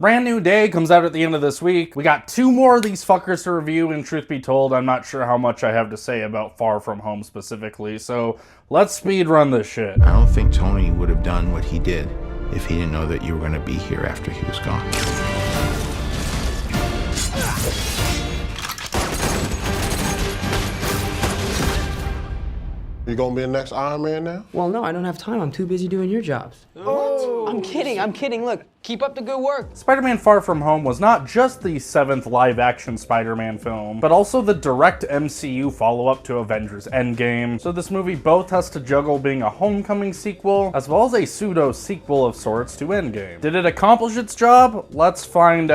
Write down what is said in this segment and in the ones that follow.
Brand new day comes out at the end of this week. We got 2 more of these fuckers to review, and truth be told, I'm not sure how much I have to say about Far From Home specifically, so let's speed run this shit. I don't think Tony would have done what he did if he didn't know that you were going to be here after he was gone. You gonna be the next Iron Man now? Well, no, I don't have time. I'm too busy doing your jobs. What? I'm kidding. Look, keep up the good work. Spider-Man Far From Home was not just the 7th live-action Spider-Man film, but also the direct MCU follow-up to Avengers Endgame. So this movie both has to juggle being a Homecoming sequel, as well as a pseudo-sequel of sorts to Endgame. Did it accomplish its job? Let's find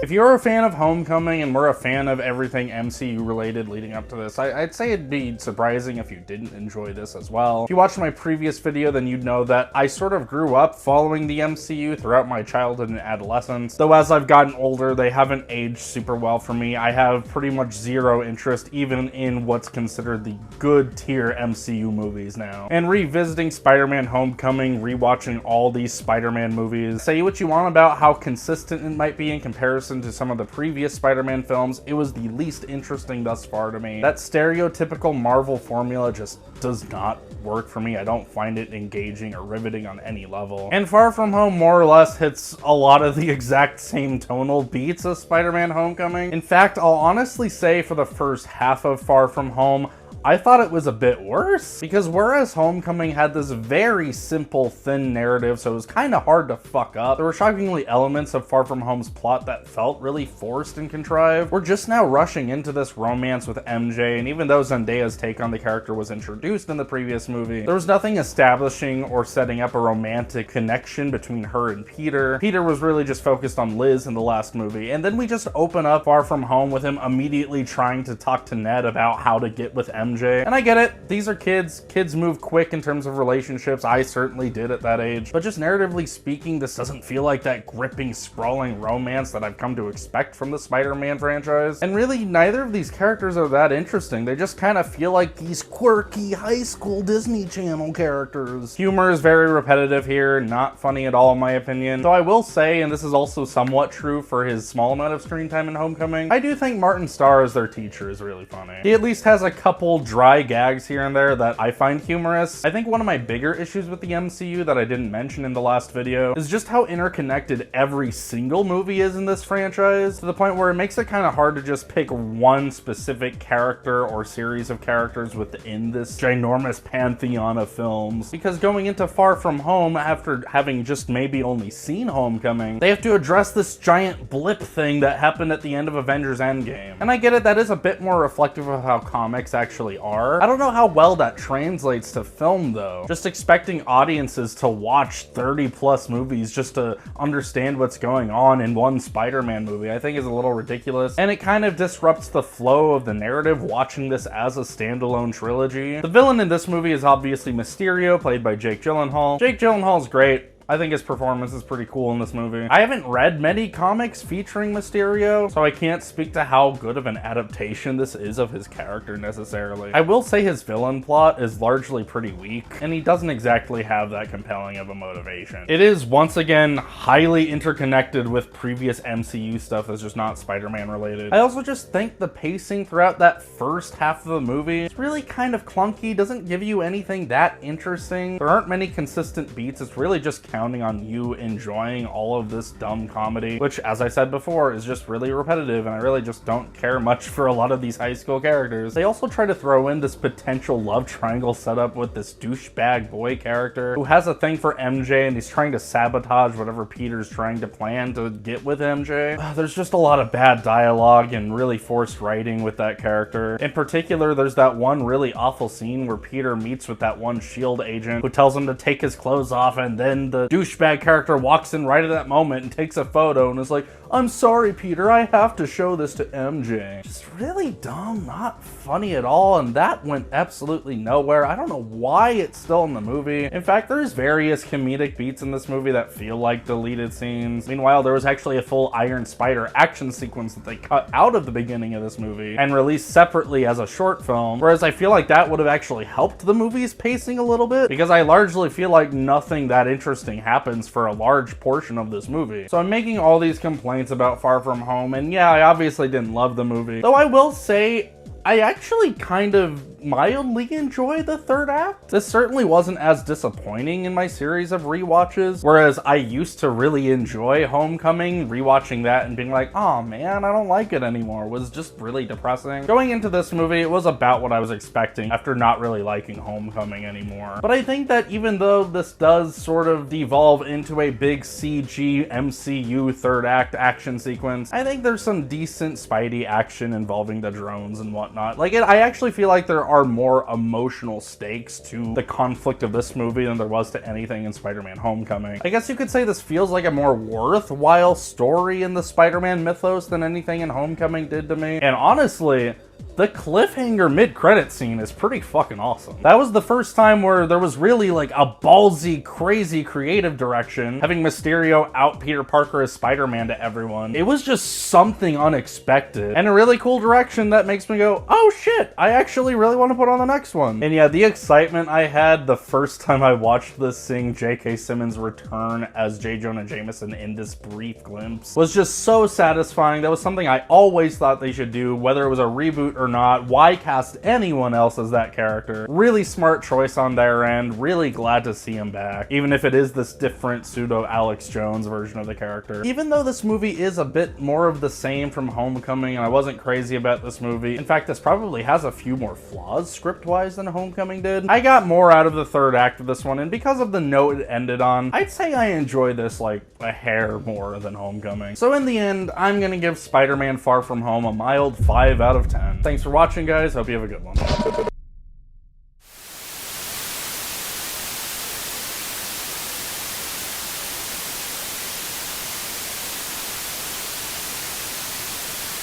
If you're a fan of Homecoming and we're a fan of everything MCU related leading up to this, I'd say it'd be surprising if you didn't enjoy this as well. If you watched my previous video, then you'd know that I sort of grew up following the MCU throughout my childhood and adolescence. Though as I've gotten older, they haven't aged super well for me. I have pretty much zero interest even in what's considered the good tier MCU movies now. And revisiting Spider-Man Homecoming, rewatching all these Spider-Man movies, say what you want about how consistent it might be in comparison to some of the previous Spider-Man films, it was the least interesting thus far to me. That stereotypical Marvel formula just does not work for me. I don't find it engaging or riveting on any level. And Far From Home more or less hits a lot of the exact same tonal beats as Spider-Man Homecoming. In fact, I'll honestly say for the first half of Far From Home, I thought it was a bit worse, because whereas Homecoming had this very simple, thin narrative, so it was kind of hard to fuck up, there were shockingly elements of Far From Home's plot that felt really forced and contrived. We're just now rushing into this romance with MJ, and even though Zendaya's take on the character was introduced in the previous movie, there was nothing establishing or setting up a romantic connection between her and Peter. Peter was really just focused on Liz in the last movie, and then we just open up Far From Home with him immediately trying to talk to Ned about how to get with MJ. And I get it, these are kids. Kids move quick in terms of relationships. I certainly did at that age. But just narratively speaking, this doesn't feel like that gripping, sprawling romance that I've come to expect from the Spider-Man franchise. And really, neither of these characters are that interesting. They just kind of feel like these quirky high school Disney Channel characters. Humor is very repetitive here, not funny at all in my opinion. Though I will say, and this is also somewhat true for his small amount of screen time in Homecoming, I do think Martin Starr as their teacher is really funny. He at least has a couple dry gags here and there that I find humorous. I think one of my bigger issues with the MCU that I didn't mention in the last video is just how interconnected every single movie is in this franchise, to the point where it makes it kind of hard to just pick one specific character or series of characters within this ginormous pantheon of films. Because going into Far From Home, after having just maybe only seen Homecoming, they have to address this giant blip thing that happened at the end of Avengers Endgame. And I get it, that is a bit more reflective of how comics actually are. I don't know how well that translates to film though. Just expecting audiences to watch 30 plus movies just to understand what's going on in one Spider-Man movie, I think is a little ridiculous. And it kind of disrupts the flow of the narrative watching this as a standalone trilogy. The villain in this movie is obviously Mysterio, played by Jake Gyllenhaal. Jake Gyllenhaal's great. I think his performance is pretty cool in this movie. I haven't read many comics featuring Mysterio, so I can't speak to how good of an adaptation this is of his character necessarily. I will say his villain plot is largely pretty weak, and he doesn't exactly have that compelling of a motivation. It is, once again, highly interconnected with previous MCU stuff that's just not Spider-Man related. I also just think the pacing throughout that first half of the movie is really kind of clunky, doesn't give you anything that interesting. There aren't many consistent beats, it's really just counting on you enjoying all of this dumb comedy, which, as I said before, is just really repetitive, and I really just don't care much for a lot of these high school characters. They also try to throw in this potential love triangle setup with this douchebag boy character who has a thing for MJ, and he's trying to sabotage whatever Peter's trying to plan to get with MJ. There's just a lot of bad dialogue and really forced writing with that character. In particular, there's that one really awful scene where Peter meets with that one SHIELD agent who tells him to take his clothes off, and then the douchebag character walks in right at that moment and takes a photo and is like, I'm sorry, Peter, I have to show this to MJ. Just really dumb, not funny at all, and that went absolutely nowhere. I don't know why it's still in the movie. In fact, there's various comedic beats in this movie that feel like deleted scenes. Meanwhile, there was actually a full Iron Spider action sequence that they cut out of the beginning of this movie and released separately as a short film, whereas I feel like that would have actually helped the movie's pacing a little bit, because I largely feel like nothing that interesting happens for a large portion of this movie. So I'm making all these complaints about Far From Home, and yeah, I obviously didn't love the movie, though I will say I actually kind of mildly enjoy the third act. This certainly wasn't as disappointing in my series of rewatches, whereas I used to really enjoy Homecoming. Rewatching that and being like, oh man, I don't like it anymore was just really depressing. Going into this movie, it was about what I was expecting after not really liking Homecoming anymore. But I think that even though this does sort of devolve into a big CG MCU third act action sequence, I think there's some decent Spidey action involving the drones and whatnot. Like, I actually feel like there are more emotional stakes to the conflict of this movie than there was to anything in Spider-Man Homecoming. I guess you could say this feels like a more worthwhile story in the Spider-Man mythos than anything in Homecoming did to me. And honestly, the cliffhanger mid-credit scene is pretty fucking awesome. That was the first time where there was really like a ballsy, crazy creative direction, having Mysterio out Peter Parker as Spider-Man to everyone. It was just something unexpected and a really cool direction that makes me go, oh shit, I actually really want to put on the next one. And yeah, the excitement I had the first time I watched this, seeing J.K. Simmons return as J. Jonah Jameson in this brief glimpse, was just so satisfying. That was something I always thought they should do, whether it was a reboot or not. Why cast anyone else as that character? Really smart choice on their end. Really glad to see him back, even if it is this different pseudo Alex Jones version of the character. Even though this movie is a bit more of the same from Homecoming, and I wasn't crazy about this movie. In fact, this probably has a few more flaws script-wise than Homecoming did. I got more out of the third act of this one, and because of the note it ended on, I'd say I enjoyed this like a hair more than Homecoming. So in the end, I'm gonna give Spider-Man Far From Home a mild 5 out of 10. Thanks for watching, guys. Hope you have a good one.